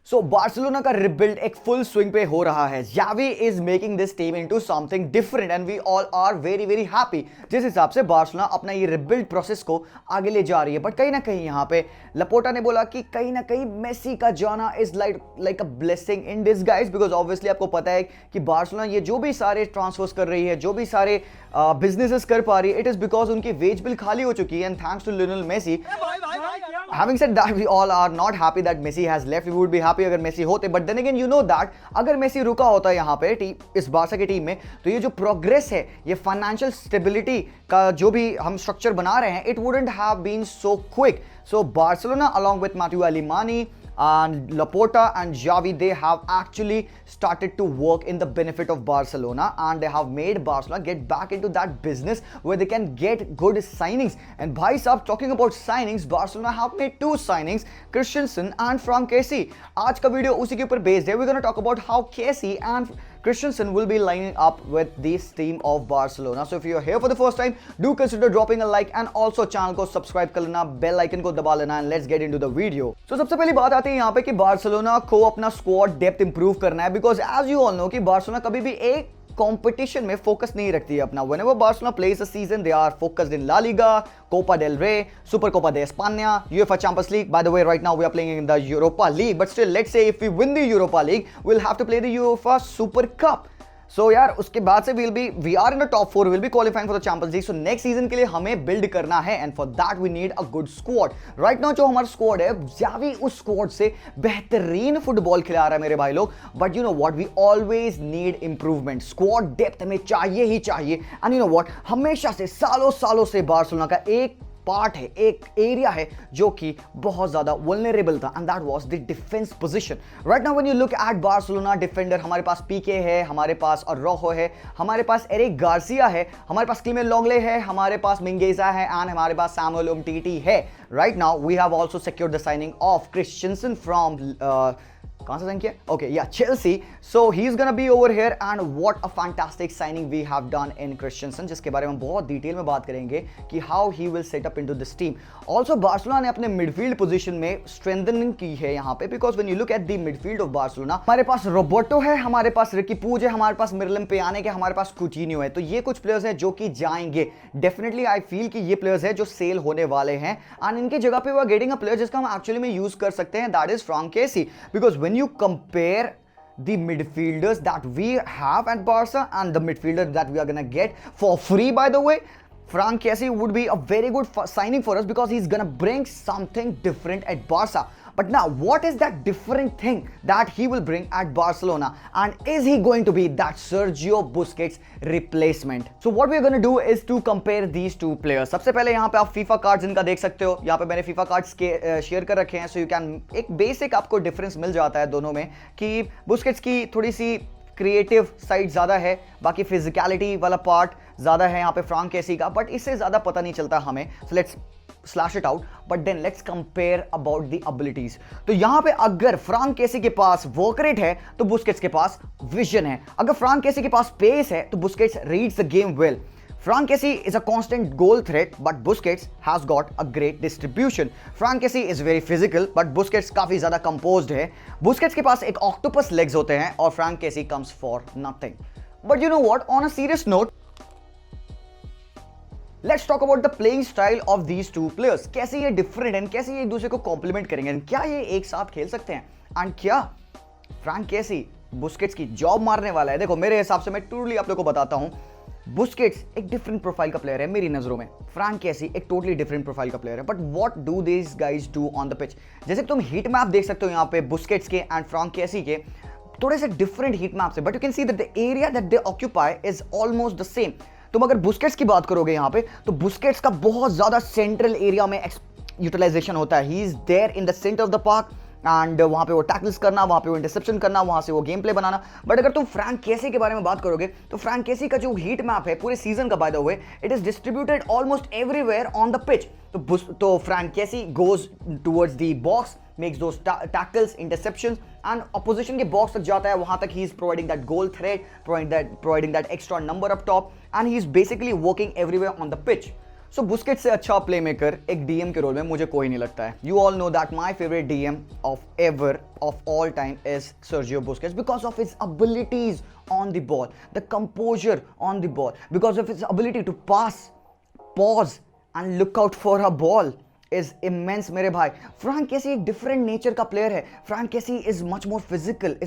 सो Barcelona का rebuild एक full swing पे हो रहा है। Xavi is making this team into something different and we all are very very happy. जिस हिसाब से बार्सिलोना अपना ये रिबिल्ड प्रोसेस को आगे ले जा रही है, बट कहीं ना कहीं यहाँ पे लपोटा ने बोला कि कहीं ना कहीं मेसी का जाना is like a blessing in disguise, because obviously आपको पता है कि बार्सिलोना ये जो भी सारे ट्रांसफर्स कर रही है, जो भी सारे बिजनेसेस कर पा रही है, इट इज बिकॉज उनकी वेज बिल खाली हो चुकी है and thanks to Lionel Messi. Having said that, we all are not happy that Messi has left. We would be happy अगर मेसी होते, but then again you know that अगर Messi रुका होता यहाँ पे इस बारसा की टीम में, तो ये जो प्रोग्रेस है, ये फाइनेंशियल स्टेबिलिटी का जो भी हम स्ट्रक्चर बना रहे हैं, it wouldn't have been so quick. So Barcelona along with Mateu Alemany and Laporta and Xavi, they have actually started to work in the benefit of Barcelona and they have made Barcelona get back into that business where they can get good signings. And bhai sahab, talking about signings, Barcelona have made two signings, Christensen and Franck Kessie. आज का video उसी के ऊपर based है. We're going to talk about how Kessie and Christensen will be lining up with this team of Barcelona. So if you're here for the first time, do consider dropping a like and also channel को subscribe कर लेना, bell icon को दबा लेना and let's get into the video. So सबसे पहली बात आती है यहाँ पे कि बार्सिलोना को अपना स्क्वाड डेप्थ इंप्रूव करना है, because as you all know कि बार्सिलोना कभी भी एक कंपटीशन में फोकस नहीं रखती है अपना। Whenever Barcelona plays a season, they are focused in La Liga, Copa del Rey, Super Copa de Espana, UEFA Champions League. By the way, right now we are playing in the Europa League, but still let's say if we win the Europa League, we will have to play the UEFA Super Cup. So यार उसके बाद से we are in the top 4, will be qualifying for the champions league. So next season के लिए हमें build करना है and for that we need a good squad. Right now जो हमारा स्क्वाड है, जावी उस स्क्वाड से बेहतरीन फुटबॉल खिला रहा है मेरे भाई लोग, but you know what, we always need improvement. Squad depth हमें चाहिए ही चाहिए। एंड यू नो व्हाट, हमेशा से सालों से बार्सिलोना का एक पार्ट है, एक एरिया है जो कि बहुत ज्यादा वल्नरेबल था, and that was the defence position. Right now when you look at Barcelona defender, हमारे पास पीके है, हमारे पास अरोहो है, हमारे पास एरिक गार्सिया है, हमारे पास क्लीमेंट लॉन्गले है, हमारे पास मिंगेजा है एंड हमारे पास सैमुअल उमटीटी है। Right now we have also secured the signing of Christensen from कौन सा साइन किया? ओके या Chelsea. So he is gonna be over here and what a fantastic signing we have done in Christensen, जिसके बारे में बहुत detail में बात करेंगे कि how he will set up into this team. Also Barcelona ने अपने मिडफील्ड पोजीशन में स्ट्रेंथनिंग की है यहाँ पे, because when you look at the midfield of Barcelona, हमारे पास रोबर्टो है, हमारे पास रिकी पूज है, हमारे पास मिरलम पियाने के, हमारे पास कुटिन्यो है। तो ये कुछ प्लेयर्स हैं जो कि जाएंगे डेफिनेटली। आई फील कि ये प्लेयर्स हैं जो सेल होने वाले हैं एंड इनकी जगह पे वो गेटिंग अ प्लेयर जिसका हम एक्चुअली में यूज कर सकते हैं, that is Frank Kessie. Because when you compare the midfielders that we have at Barca and the midfielder that we are gonna get for free, by the way, Franck Kessie would be a very good signing for us because he's gonna bring something different at Barca. But now, what is that different thing that he will bring at Barcelona? And is he going to be that Sergio Busquets replacement? So what we are going to do is to compare these two players. सबसे पहले यहाँ पे आप FIFA cards इनका देख सकते हो। यहाँ पे मैंने FIFA कार्ड्स के शेयर कर रखे हैं, so you can एक बेसिक आपको डिफरेंस मिल जाता है दोनों में कि बुस्केट्स की थोड़ी सी क्रिएटिव साइड ज़्यादा है, बाकी फिजिकलिटी वाला पार्ट ज़्यादा है यहाँ पे फ्रैंक केसी का, बट इससे ज़्यादा पता नहीं चलता हमें। So let's slash it out, but then let's compare about the abilities. तो यहां पे अगर फ्रैंक केसी के पास वर्क रेट है तो बुस्केट्स के पास विजन है। अगर फ्रैंक केसी के पास पेस है तो Busquets reads the game well. Franck Kessie is a constant goal threat, but Busquets has got a great distribution. Franck Kessie is very physical, but Busquets काफी ज्यादा composed है। Busquets के पास एक octopus legs होते हैं और Franck Kessie comes for nothing. But you know what? On a serious note, let's talk about the playing style of these two players. कैसे ये different हैं, कैसे ये एक दूसरे को complement करेंगे, क्या ये एक साथ खेल सकते हैं, and क्या Franck Kessie बुस्केट्स की जॉब मारने वाला है? देखो मेरे हिसाब से, मैं ट्रूली आप लोगों को बताता हूं, बुस्केट्स एक डिफरेंट प्रोफाइल का प्लेयर है मेरी नजरों में, फ्रैंक केसी एक टोटली डिफरेंट प्रोफाइल का प्लेयर है। But what do this guys do on the pitch? जैसे तुम हीट मैप देख सकते हो यहाँ पे बुस्केट्स के एंड फ्रैंक केसी के, थोड़े से डिफरेंट हीट मैप से, but you can see that the area that they occupy is almost the same. तुम अगर बुस्केट्स की बात करोगे यहाँ पे, तो बुस्केट्स का बहुत ज्यादा सेंट्रल एरिया में यूटिलाइजेशन होता है। He is there in the centre of the park and वहाँ पे वो टैकल्स करना, वहाँ पे वो इंटरसेप्शन करना, वहाँ से वो गेम प्ले बनाना। बट अगर तुम फ्रैंक केसी के बारे में बात करोगे तो फ्रैंक केसी का जो हीट मैप है पूरे सीजन का, by the way, it is distributed almost everywhere on the pitch. तो Frank Kessie goes towards the box, makes those tackles, interceptions and opposition के बॉक्स तक जाता है, वहाँ तक ही is providing that goal threat, providing that extra number up top, and he is basically working everywhere on the pitch. So Busquets से अच्छा playmaker एक डीएम के रोल में मुझे कोई नहीं लगता है. You all know that my favourite DM of ever of all time is Sergio Busquets because of his abilities on the ball, the composure on the ball, because of his ability to pass, pause and look out for a ball is immense मेरे भाई. Frank केसी एक different nature का player है. Frank Kessie is much more physical.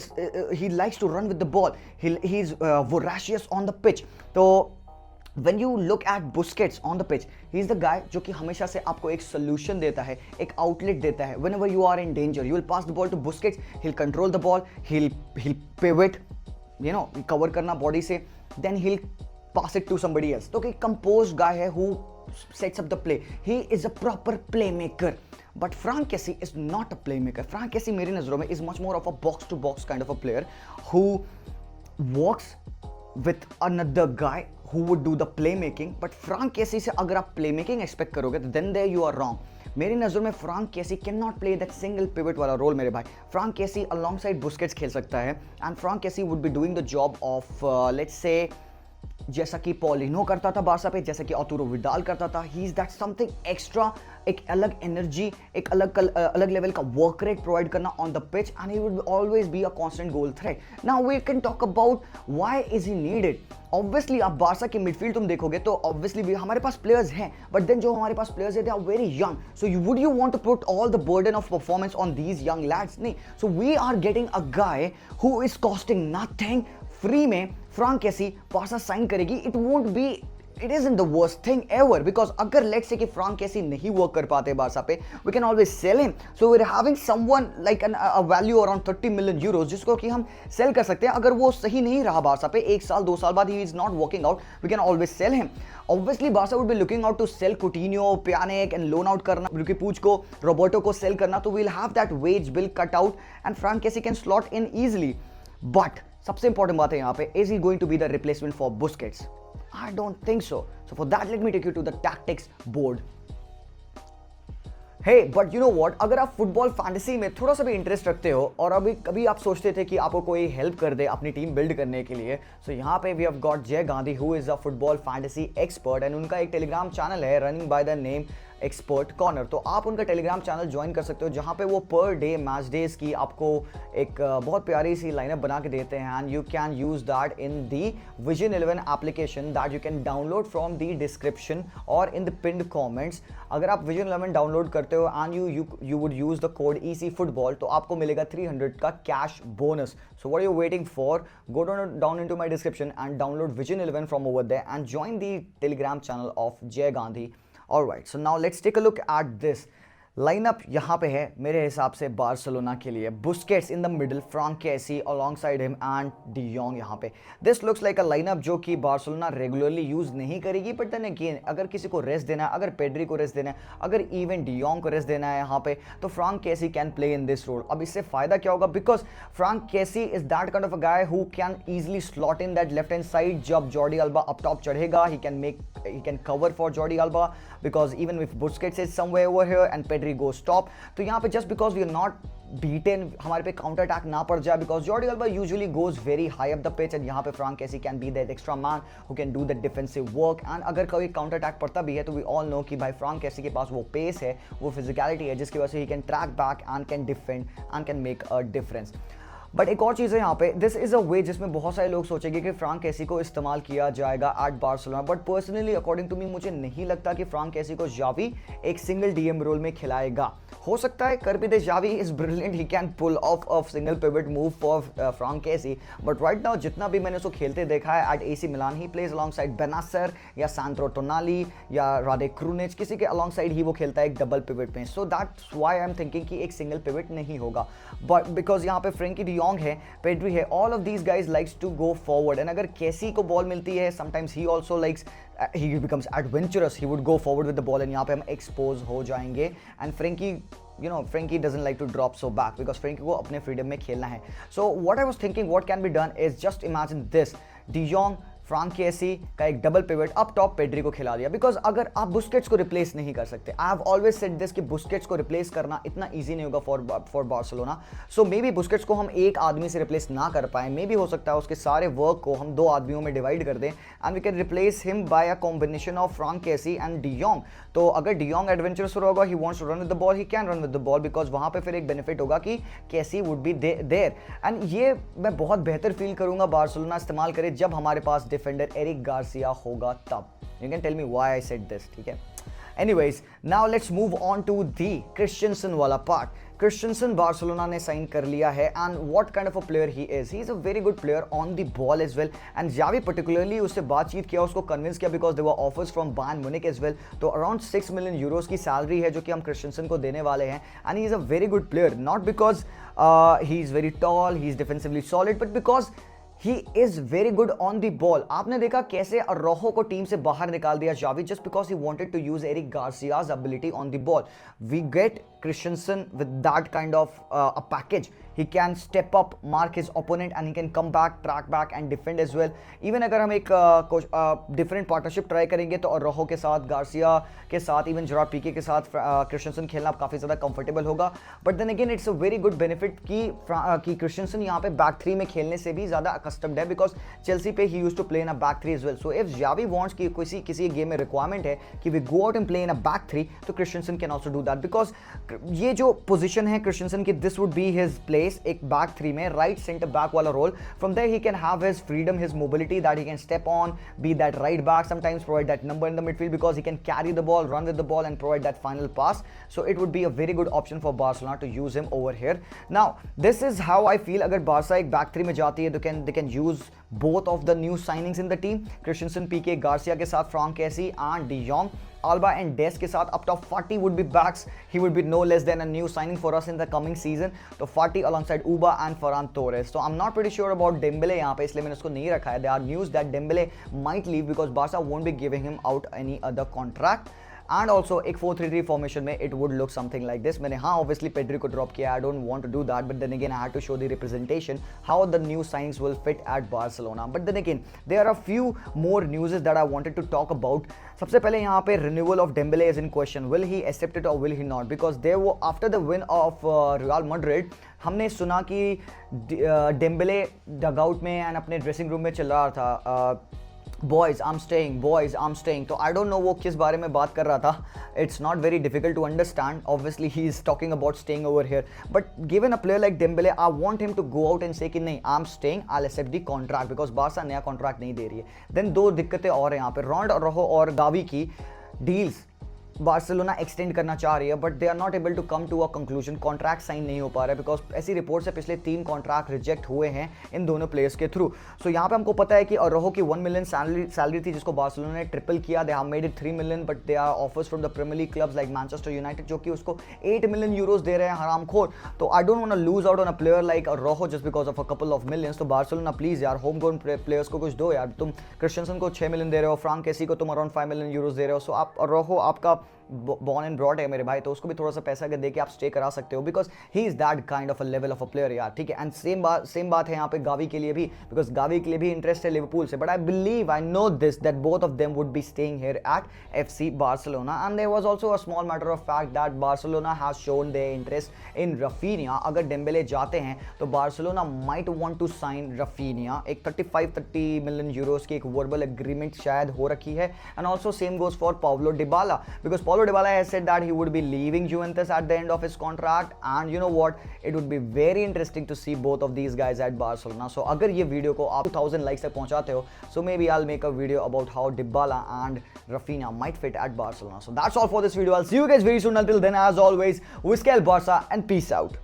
He likes to run with the ball. He is voracious on the pitch. तो when you look at Busquets on the pitch, he is the guy जो कि हमेशा से आपको एक solution देता है, एक outlet देता है. Whenever you are in danger, you will pass the ball to Busquets. He'll control the ball. He'll pivot. Cover करना बॉडी से, then he'll pass it to somebody else. तो कि composed guy है who sets up the play. He is a proper playmaker. But Frank Kessie is not a playmaker. Frank Kessie मेरी नज़रों में is much more of a box to box kind of a player who works with another guy who would do the playmaking. But Frank Kessie से अगर आप playmaking expect करोगे तो then there you are wrong. मेरी नज़र में Frank Kessie can not play that single pivot वाला role मेरे भाई. फ्रैंक केसी अलोंगसाइड बुस्केट्स खेल सकता है and Frank Kessie would be doing the job of let's say जैसा कि पॉलिनो करता था बारसा पे, जैसा कि आर्तुरो विडाल करता था. He is that something extra, एक अलग एनर्जी, एक अलग लेवल का वर्क रेट प्रोवाइड करना on the pitch and he would always be a constant goal threat. Now we can talk about why is he needed. Obviously आप Barca की midfield तुम देखोगे तो ऑब्वियसली भी हमारे पास प्लेयर्स हैं, बट देन जो हमारे पास प्लेयर्स हैं they are very young. So you want to put all the burden of performance on these young lads? नहीं. So we are getting a guy who is costing nothing. Free में Frank Kessie Barca sign करेगी. It won't be, it is in the worst thing ever, because अगर let's say कि Frank केसी नहीं work कर पाते Barca पे, we can always sell him. So we are having someone like a value around 30 million euros जिसको कि हम cell कर सकते हैं. अगर वो सही नहीं रहा बारसा पे, 1 साल 2 साल बाद he is not working out, we can always sell him. Obviously Barca would be looking out to sell Coutinho, Pjanic and loan out करना, रुकी पूछ को, रोबर्टो को सेल करना. तो we will have that wage bill cut out and Frank Kessie can slot in easily. But सबसे important बात है यहाँ पे, is he going to be the replacement for Busquets? I don't think so. So for that, let me take you to the tactics board. Hey, but you know what? अगर आप football fantasy में थोड़ा सा भी interest रखते हो और अभी कभी आप सोचते थे कि आपको कोई हेल्प कर दे अपनी टीम बिल्ड करने के लिए, सो यहाँ पे वी हैव गॉट जय Gandhi who is a football fantasy expert and उनका एक टेलीग्राम चैनल है running by the name expert corner. तो आप उनका टेलीग्राम चैनल ज्वाइन कर सकते हो जहाँ पे वो पर डे मैच डेज की आपको एक बहुत प्यारी सी लाइनअप बना के देते हैं and you can use that in the vision 11 application that you can download from the description और इन द पिन्ड कॉमेंट्स. अगर आप विजन 11 डाउनलोड करते हो and you would use the code EC football तो आपको मिलेगा 300 का cash bonus. So what are you waiting for? Go down into my description and download Vision 11 from over there and join the Telegram channel of Jay Gandhi. Alright, so now let's take a look at this. Lineup यहाँ पे है मेरे हिसाब से Barcelona के लिए. Busquets in the middle, Franck Kessie alongside him and D Yong यहाँ पे. This looks like a lineup जो कि बार्सिलोना रेगुलरली यूज नहीं करेगी, बट देन अगेन अगर किसी को रेस्ट देना है, अगर पेड्री को रेस्ट देना है, अगर इवन डी योंग को रेस्ट देना है यहाँ पे, तो Frank Kessie can play in this role. अब इससे फायदा क्या होगा? Because Frank Kessie is that kind of a guy who can easily slot in that left hand side. जब जॉर्डी अल्बा अप टॉप चढ़ेगा, he can cover for Jordi Alba, because even if Busquets is somewhere over here and Pedri goes top, तो यहाँ पे just because we are not beaten, हमारे पे counter attack ना पड़ जाए, because Jordi Alba usually goes very high up the pitch and यहाँ पे Frank Kessie can be that extra man who can do that defensive work. And अगर कोई counter attack पड़ता भी है तो वी ऑल नो कि भाई फ्रैंक केसी के पास वो पेस है, वो फिजिकलिटी है जिसकी वजह से he can track back and can defend and can make a difference. But एक और चीज़ है यहाँ पे, दिस इज़ अ वे जिसमें बहुत सारे लोग सोचेंगे कि फ्रैंक केसी को इस्तेमाल किया जाएगा at Barcelona, but personally according to me मुझे नहीं लगता कि फ्रैंक केसी को जावी एक सिंगल डीएम रोल में खिलाएगा. हो सकता है कर भी दे, Xavi is brilliant, he can pull off single pivot move for Franck Kessie, but right now जितना भी मैंने उसको खेलते देखा है at AC Milan, he plays alongside Bennacer या सैंड्रो टोनाली या राडे क्रूनेज, किसी के अलॉन्ग साइड ही वो खेलता है एक डबल पिवट में. So that's why I am thinking कि एक सिंगल पिवट नहीं होगा. बट बिकॉज यहाँ पे फ्रेंकी डी योंग है, पेड्री है, all of these guys likes to go forward and अगर केसी को बॉल मिलती है sometimes he also likes he becomes adventurous, he would go forward with the ball and यहाँ पे हम expose हो जाएंगे and Frankie doesn't like to drop so back because Frankie को अपने freedom में खेलना है. So what I was thinking what can be done is just imagine this: De Jong, Franck Kessie का एक double pivot up top Pedri को खिला दिया, बिकॉज अगर आप बुस्केट्स को रिप्लेस नहीं कर सकते, I have always said this कि बुस्केट्स को रिप्लेस करना इतना ईजी नहीं होगा for Barcelona. So may be Busquets को हम एक आदमी से रिप्लेस ना कर पाए, मे भी हो सकता है उसके सारे वर्क को हम 2 आदमियों में डिवाइड कर दें and we can replace him by a combination of Franck Kessie and de Jong. तो अगर डी जॉन्ग एडवेंचरस होगा, he wants to run with the ball, he can run with the ball, because वहां पे फिर एक benefit होगा कि Kessie would be there and ये मैं बहुत बेहतर फील करूंगा बार्सिलोना इस्तेमाल करे जब हमारे पास डिफेंडर एरिक गार्सिया होगा तब। You can tell me why I said this, ठीक है। Anyways, now let's move on to the Christensen वाला part. Christensen बार्सिलोना ने साइन कर लिया है and what kind of a player he is. He is a very good player on the ball as well. And Xavi particularly उससे बातचीत किया, उसको convince किया because there were offers from Bayern Munich as well. तो around 6 million euros की salary है जो कि हम क्रिस्टेंसन को देने वाले हैं and he is a very good player. Not because he is very tall, he is defensively solid, but because he is very good on the ball. आपने देखा कैसे अरोहो को टीम से बाहर निकाल दिया Xavi just because he wanted to use Eric Garcia's ability on the ball. We get Christensen with that kind of a package. He can step up, mark his opponent and he can come back, track back and defend as well. Even अगर हम एक different partnership try करेंगे तो रोहो के साथ, Garcia के साथ, even जेरार्ड पीके के साथ क्रिस्टेंसन खेलना काफ़ी ज़्यादा कंफर्टेबल होगा। But then again it's a very good benefit कि क्रिस्टेंसन यहाँ पे बैक 3 में खेलने से भी ज़्यादा अकस्टम्ड है, बिकॉज चेल्सी पे he used to play in a back 3 as well. So if Xavi wants कि किसी गेम में रिक्वायरमेंट है कि we go out and play in a back 3, तो Christensen can also do that, because ये जो position है क्रिस्टेंसन की, this would be his place एक बैक 3 में, राइट सेंटर बैक वाला role. From there he can have his freedom, his mobility that he can step on, be that right back, sometimes provide that number in the midfield because he can carry the ball, run with the ball and provide that final pass. So it would be a very good option for Barcelona to use him over here. Now this is how I feel. अगर Barça एक back 3 में जाती है तो they can use both of the new signings in the team. Christensen, PK, Garcia के साथ Franck Kessie and De Jong. Alba and Des के साथ up top 40 would be backs. He would be no less than a new signing for us in the coming season. तो 40 alongside Uba and Ferran Torres. So I'm not pretty sure about Dembele यहाँ पे, इसलिए मैंने उसको नहीं रखा है. There are news that Dembele might leave because Barca won't be giving him out any other contract. And also एक 4-3-3 formation में it would look something like this. मैंने हाँ ऑब्वियसली पेड्री को ड्रॉप किया, I don't want to do that, but then again I had to show the representation how the new science will fit at Barcelona. But then again there are few more news that I wanted to talk about. सबसे पहले यहाँ पे renewal of Dembele is in question. Will he accept it or will he not, because there वो after the win of Real Madrid हमने सुना कि Dembele dugout में and अपने ड्रेसिंग रूम में चल रहा था, बॉयज़ आई एम स्टेइंग. तो आई डोंट नो वो किस बारे में बात कर रहा था. It's not very difficult to understand. Obviously he is talking about staying over here, but given a player like Dembele I want him to go out and say कि नहीं I am staying, I accept the contract, because Barca नया contract नहीं दे रही है. Then दो दिक्कतें और हैं यहाँ पे. रोनाल्डो और गावी की डील्स बार्सिलोना एक्सटेंड करना चाह रही है, but they are not able to come to a conclusion. Contract sign नहीं हो पा रहा है बिकॉज ऐसी रिपोर्ट से पिछले 3 कॉन्ट्रैक्ट रिजेक्ट हुए हैं इन दोनों प्लेयर्स के थ्रू. सो यहाँ पे हमको पता है कि अरोहो की 1 मिलियन सैलरी थी जिसको बार्सिलोना ने ट्रिपल किया. They have made it 3 million, but they are offers from the Premier League clubs like Manchester United जो कि उसको 8 मिलियन यूरोज दे रहे हैं हरामखोर. तो I don't want to lose out on a player like Araujo just because of a couple of millions. तो Barcelona please यार home ground players को कुछ दो यार. तुम क्रिस्टेंसन को 6 मिलियन दे रहे हो, फ्रांक केसी को तुम अराउंड 5 मिलियन यूरोज दे रहे हो. सो आप अरोहो आपका बॉर्न एंड ब्रॉड है मेरे भाई, तो उसको भी थोड़ा सा पैसा अगर दे के आप स्टे करा सकते हो because he is that kind of a level of a player यार. ठीक है. एंड सेम बात है यहाँ पे गावी के लिए भी, बिकॉज गावी के लिए भी इंटरेस्ट है लिवरपूल से. But I believe, I know this that both of them would be staying here at FC Barcelona. And there was also a small matter of fact that Barcelona has shown their interest in Raphinha. अगर Dembele जाते हैं तो Barcelona might want to sign Raphinha. एक 35-30 million euros की एक verbal agreement शायद हो रखी है. And also same goes for Pablo Dybala, because Pablo Dybala has said that he would be leaving Juventus at the end of his contract, and you know what, it would be very interesting to see both of these guys at Barcelona. So अगर ये video को आप 2000 likes तक पहुंचाते हो, so maybe I'll make a video about how Dybala and Rafinha might fit at Barcelona. So that's all for this video. I'll see you guys very soon. Until then, as always, Whiskel Barca and peace out.